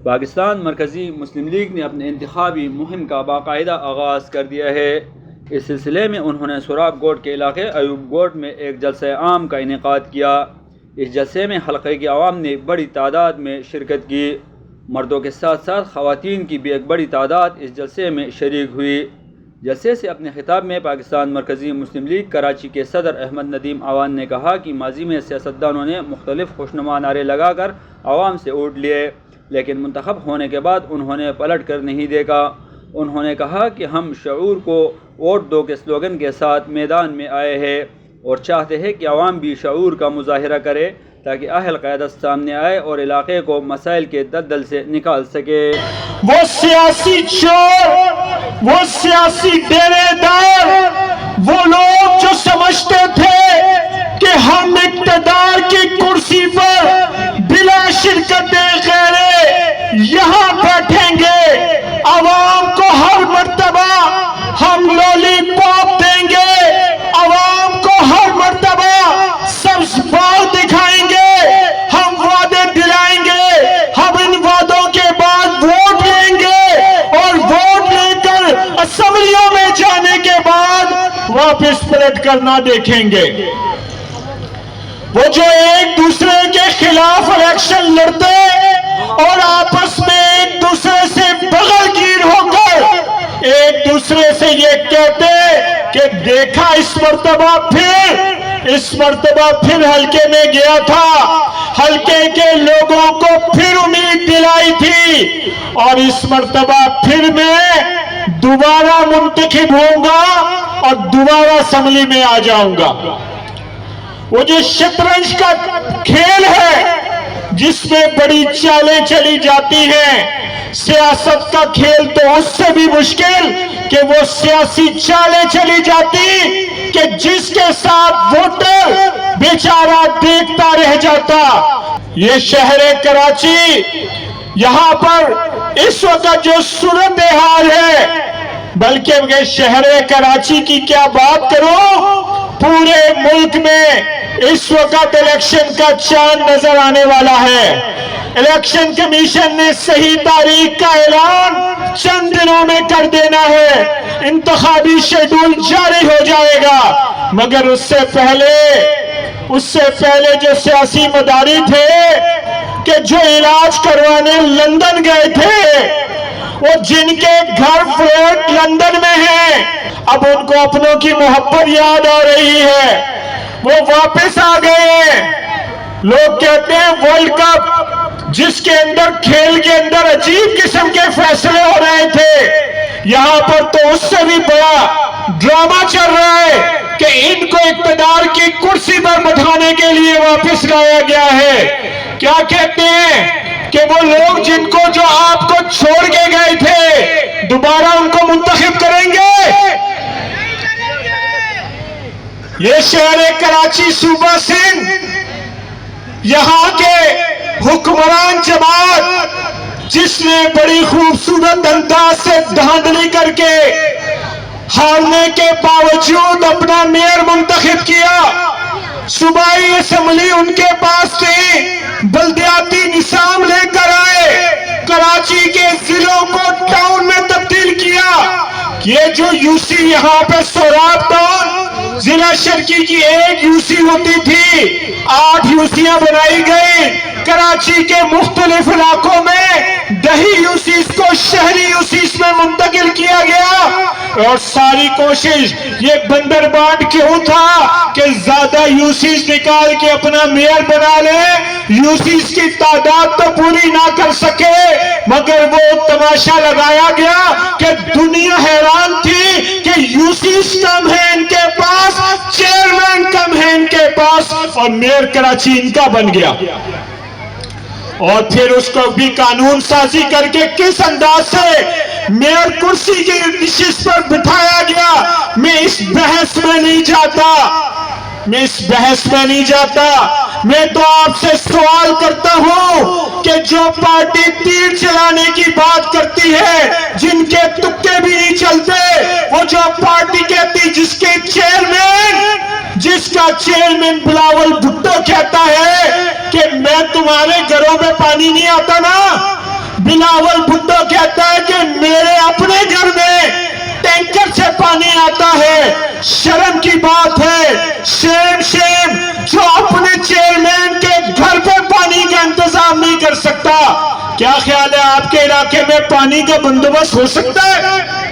پاکستان مرکزی مسلم لیگ نے اپنے انتخابی مہم کا باقاعدہ آغاز کر دیا ہے۔ اس سلسلے میں انہوں نے سوراب گوٹ کے علاقے ایوب گوٹ میں ایک جلسہ عام کا انعقاد کیا۔ اس جلسے میں حلقے کی عوام نے بڑی تعداد میں شرکت کی۔ مردوں کے ساتھ ساتھ خواتین کی بھی ایک بڑی تعداد اس جلسے میں شریک ہوئی۔ جلسے سے اپنے خطاب میں پاکستان مرکزی مسلم لیگ کراچی کے صدر احمد ندیم آوان نے کہا کہ ماضی میں سیاستدانوں نے مختلف خوشنما نعرے لگا کر عوام سے ووٹ لیے، لیکن منتخب ہونے کے بعد انہوں نے پلٹ کر نہیں دیکھا۔ انہوں نے کہا کہ ہم شعور کو ووٹ دو کے سلوگن کے ساتھ میدان میں آئے ہیں اور چاہتے ہیں کہ عوام بھی شعور کا مظاہرہ کرے تاکہ اہل قیادت سامنے آئے اور علاقے کو مسائل کے دلدل سے نکال سکے۔ وہ سیاسی چور، وہ سیاسی ڈیرے دار، وہ لوگ جو سمجھتے تھے کہ ہم اقتدار کی کرسی پر بلا شرکت غیرے یہاں بیٹھیں گے، عوام کو ہر مرتبہ ہم لولی پاپ دیں گے، عوام کو ہر مرتبہ سبز باغ دکھائیں گے، ہم وعدے دلائیں گے، ہم ان وعدوں کے بعد ووٹ لیں گے اور ووٹ لے کر اسمبلیوں میں جانے کے بعد واپس پلٹ کر نہ دیکھیں گے۔ وہ جو ایک دوسرے کے خلاف الیکشن لڑتے اور آپس میں ایک دوسرے سے بغل گیر ہو کر ایک دوسرے سے یہ کہتے کہ دیکھا اس مرتبہ پھر حلقے میں گیا تھا، حلقے کے لوگوں کو پھر امید دلائی تھی اور اس مرتبہ پھر میں دوبارہ منتخب ہوں گا اور دوبارہ اسمبلی میں آ جاؤں گا۔ وہ جو شطرنج کا کھیل ہے جس میں بڑی چالیں چلی جاتی ہیں، سیاست کا کھیل تو اس سے بھی مشکل کہ وہ سیاسی چالیں چلی جاتی کہ جس کے ساتھ ووٹر بیچارہ دیکھتا رہ جاتا۔ یہ شہر کراچی، یہاں پر اس وقت جو صورتحال ہے، بلکہ شہر کراچی کی کیا بات کروں، پورے ملک میں اس وقت الیکشن کا چاند نظر آنے والا ہے۔ الیکشن کمیشن نے صحیح تاریخ کا اعلان چند دنوں میں کر دینا ہے، انتخابی شیڈول جاری ہو جائے گا، مگر اس سے پہلے جو سیاسی مداری تھے کہ جو علاج کروانے لندن گئے تھے، وہ جن کے گھر فلیٹ لندن میں ہیں، اب ان کو اپنوں کی محبت یاد آ رہی ہے، وہ واپس آ گئے ہیں۔ لوگ کہتے ہیں ورلڈ کپ جس کے اندر کھیل کے اندر عجیب قسم کے فیصلے ہو رہے تھے، یہاں پر تو اس سے بھی بڑا ڈرامہ چل رہا ہے کہ ان کو اقتدار کی کرسی پر بٹھانے کے لیے واپس لایا گیا ہے۔ کیا کہتے ہیں کہ وہ لوگ جن کو جو آپ کو چھوڑ کے گئے تھے دوبارہ ان کو منتخب کریں گے۔ یہ شہر کراچی صوبہ سندھ، یہاں کے حکمران جماعت جس نے بڑی خوبصورت انداز سے دھاندلی کر کے ہارنے کے باوجود اپنا میئر منتخب کیا، صوبائی اسمبلی ان کے پاس تھی، بلدیاتی نظام لے کر آئے، کراچی کے ضلعوں کو ٹاؤن میں تبدیل کیا۔ یہ جو یو سی یہاں پہ سوراب ٹاؤن ضلع شرقی کی ایک یو سی ہوتی تھی، 8 یو سیاں بنائی گئی، کراچی کے مختلف علاقوں میں 10 یو سیز کو شہری یو سیز میں منتقل کیا گیا، اور ساری کوشش یہ بندر بانٹ کیوں تھا کہ زیادہ یو سیز نکال کے اپنا میئر بنا لے، یو سیز کی تعداد تو پوری نہ کر سکے، مگر وہ تماشا لگایا گیا کہ دنیا حیران تھی کہ یو سیز کم ہے ان کے پاس، چیئرمین کم ہے ان کے پاس، اور میئر کراچی ان کا بن گیا۔ اور پھر اس کو بھی قانون سازی کر کے کس انداز سے میئر کرسی کی نشست پر بٹھایا گیا، میں اس بحث میں نہیں جاتا، میں تو آپ سے سوال کرتا ہوں کہ جو پارٹی تیر چلانے کی بات کرتی ہے، جن کے تکے بھی نہیں چلتے، وہ جو پارٹی کہتی جس کا چیئرمین بلاول بھٹو کہتا ہے کہ میں تمہارے گھروں میں پانی نہیں آتا نا، बिलावल भुट्टो कहता है कि मेरे अपने घर में टैंकर से पानी आता है, शर्म की बात है। शेम शेम जो अपने चेयरमैन के घर पे पानी का इंतजाम नहीं कर सकता। क्या ख्याल है आपके इलाके में पानी का बंदोबस्त हो सकता है?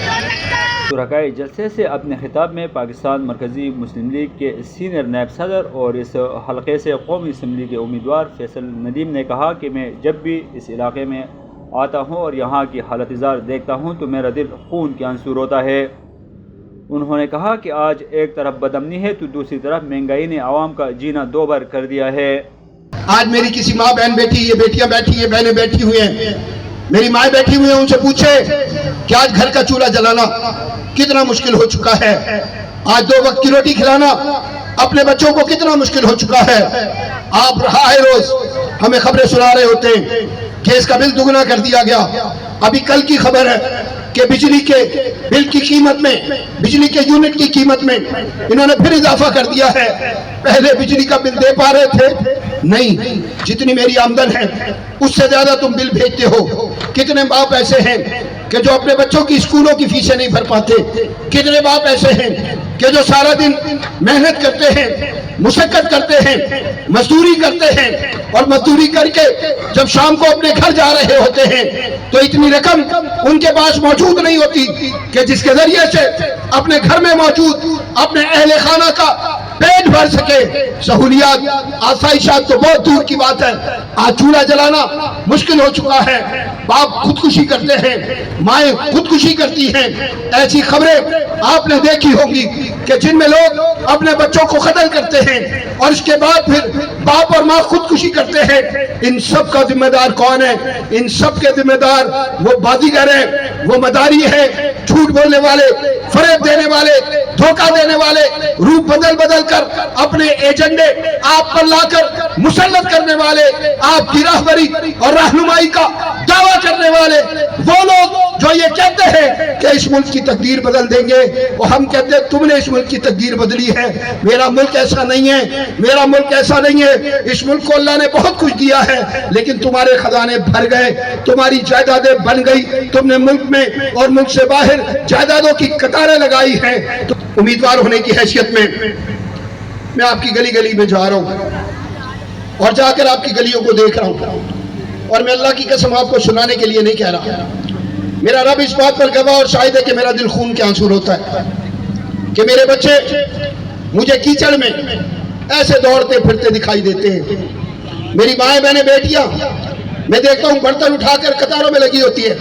शुरकाए जलसे से अपने खिताब में पाकिस्तान मरकज़ी मुस्लिम लीग के सीनियर नायब सदर और इस हलके से कौमी असम्बली के उम्मीदवार फैसल नदीम ने कहा कि मैं जब भी इस इलाके में आता हूँ और यहाँ की हालत जार देखता हूँ तो मेरा दिल खून के आंसू रोता है। उन्होंने कहा कि आज एक तरफ बदअमनी है तो दूसरी तरफ महंगाई ने आवाम का जीना दोबर कर दिया है। आज मेरी किसी माँ बहन बैठी है, बेटियां बैठी है, बहनें बैठी हुई हैं, मेरी माँ बैठी हुई है, उनसे पूछे कि आज घर का चूल्हा जलाना कितना मुश्किल हो चुका है, आज 2 वक्त की रोटी खिलाना अपने बच्चों को कितना मुश्किल हो चुका है। आप आए रोज हमें खबरें सुना रहे होते हैं कि इसका बिल दुगना कर दिया गया। अभी कल की खबर है कि बिजली के बिल की कीमत में, बिजली के यूनिट की कीमत में इन्होंने फिर इजाफा कर दिया है। पहले बिजली का बिल दे पा रहे थे, नहीं, जितनी मेरी आमदन है उससे ज्यादा तुम बिल भेजते हो। कितने बाप ऐसे हैं कि जो अपने बच्चों की स्कूलों की फीसें नहीं भर पाते, कितने बाप ऐसे हैं कि जो सारा दिन मेहनत करते हैं, मुशक्कत करते हैं, मजदूरी करते हैं और मजदूरी करके जब शाम को अपने घर जा रहे होते हैं तो इतनी रकम उनके पास मौजूद नहीं होती कि जिसके जरिए से अपने घर में मौजूद अपने अहले खाना का पेट भर सके। सहूलियात, आसाइशात तो बहुत दूर की बात है, आज चूल्हा जलाना मुश्किल हो चुका है। बाप खुदकुशी करते हैं, माएँ खुदकुशी करती हैं। ऐसी खबरें आपने देखी होंगी कि जिनमें लोग अपने बच्चों को कत्ल करते हैं और इसके बाद फिर बाप और माँ खुदकुशी करते हैं। इन सब का जिम्मेदार कौन है? इन सब के जिम्मेदार वो बाजीगर है, वो मदारी है, झूठ बोलने वाले, फरेब देने वाले, धोखा देने वाले, रूप बदल बदल कर अपने एजेंडे आप पर लाकर मुसल्लत करने वाले, आपकी राहबरी और रहनुमाई का दावा करने वाले, वो लोग जो ये कहते हैं कि इस मुल्क की तकदीर बदल देंगे, वो हम कहते हैं तुमने इस मुल्क की तकदीर बदली है। मेरा मुल्क ऐसा नहीं है, मेरा मुल्क ऐसा नहीं है। इस मुल्क को अल्लाह ने बहुत कुछ दिया है लेकिन तुम्हारे खजाने भर गए, तुम्हारी जायदादें बन गई, तुमने मुल्क में और मुल्क से बाहर जायदादों की कतारें लगाई हैं। तो उम्मीदवार होने की हैसियत में मैं आपकी गली गली में जा रहा हूं और जाकर आपकी गलियों को देख रहा हूं और मैं अल्लाह की कसम आपको सुनाने के लिए नहीं कह रहा, मेरा रब इस बात पर गवाह और शाहिद है कि मेरा दिल खून के आंसू रोता है कि मेरे बच्चे मुझे कीचड़ में ऐसे दौड़ते फिरते दिखाई देते हैं। मेरी माएँ बहनें बेटियां मैं देखता हूं बर्तन उठाकर कतारों में लगी होती है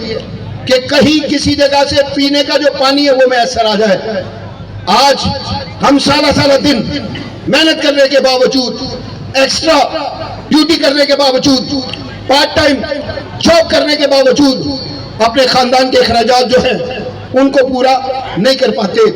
कि कहीं किसी जगह से पीने का जो पानी है वो मैसर आ जाए। आज हम सारा दिन मेहनत करने के बावजूद, एक्स्ट्रा ड्यूटी करने के बावजूद, पार्ट टाइम जॉब करने के बावजूद अपने खानदान के अखराजात जो हैं उनको पूरा नहीं कर पाते।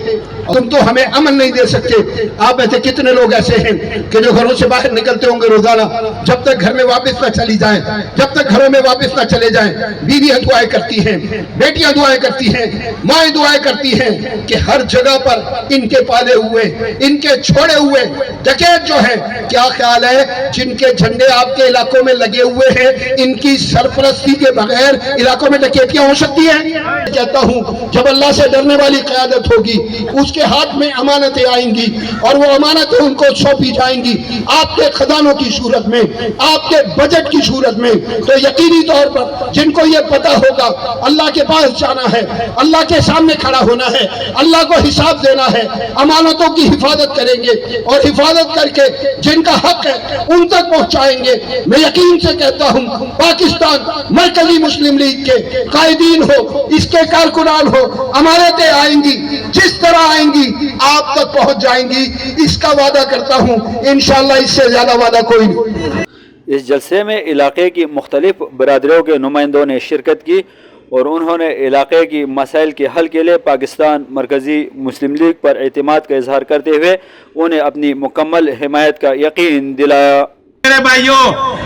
तुम तो हमें अमन नहीं दे सकते। आप ऐसे कितने लोग ऐसे हैं कि जो घरों से बाहर निकलते होंगे रोजाना, जब तक घर में वापस ना चली जाएं, जब तक घरों में वापस ना चले जाएं, बीवियां दुआएं करती हैं, बेटियां दुआएं करती हैं, माएँ दुआएं करती हैं कि हर जगह पर इनके पाले हुए, इनके छोड़े हुए डकैत जो है, क्या ख्याल है जिनके झंडे आपके इलाकों में लगे हुए हैं, इनकी सरपरस्ती के बगैर इलाकों में डकैतियां हो सकती हैं? कहता हूं जब अल्लाह से डरने वाली क़यादत होगी उसके हाथ में अमानतें आएंगी और वो अमानतें उनको सौंपी जाएंगी आपके खजानों की सूरत में, आपके बजट की सूरत में। तो यकीनी तौर पर जिनको ये पता होगा अल्लाह के पास जाना है, अल्लाह के सामने खड़ा होना है, अल्लाह को हिसाब देना है, अमानतों की हिफाजत करेंगे और हिफाजत करके जिनका हक है उन तक पहुंचाएंगे। मैं यकीन से कहता हूं पाकिस्तान मरकजी मुस्लिम लीग के कायदीन हो, इसके कारकुनान हो, अमानतें आएंगी, जिस तरह आएंगी आप तक पहुंच जाएंगी, इसका वादा करता हूं। इंशाअल्लाह इससे ज्यादा वादा कोई नहीं। इस जलसे में इलाके की मुख्तलिफ बरादरियों के नुमाइंदों ने शिरकत की और उन्होंने इलाके की मसाइल के हल के लिए पाकिस्तान मरकज़ी मुस्लिम लीग पर एतमाद का इजहार करते हुए उन्हें अपनी मुकम्मल हिमायत का यकीन दिलाया। मेरे भाइयों,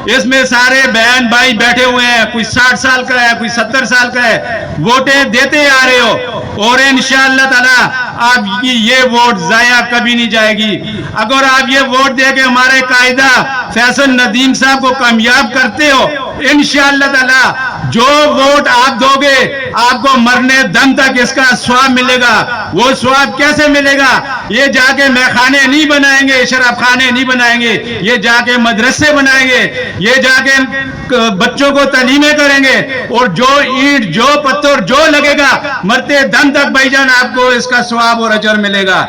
इसमें सारे बहन भाई बैठे हुए हैं, कोई 60 साल का है, कोई 70 साल का है, वोटें देते आ रहे हो और इंशाअल्लाह ताला آپ کی یہ ووٹ ضائع کبھی نہیں جائے گی. اگر آپ یہ ووٹ دے کے ہمارے قائدہ فیصل ندیم صاحب کو کامیاب کرتے ہو، انشاءاللہ تعالی جو ووٹ آپ دو گے آپ کو مرنے دم تک اس کا ثواب ملے گا. وہ ثواب کیسے ملے گا؟ یہ جا کے میخانے نہیں بنائیں گے، شراب خانے نہیں بنائیں گے، یہ جا کے مدرسے بنائیں گے، یہ جا کے بچوں کو تعلیمیں کریں گے، اور جو اینٹ جو پتھر جو لگے گا مرتے دم تک بھائی جان آپ کو اس کا ثواب اور اجر ملے گا.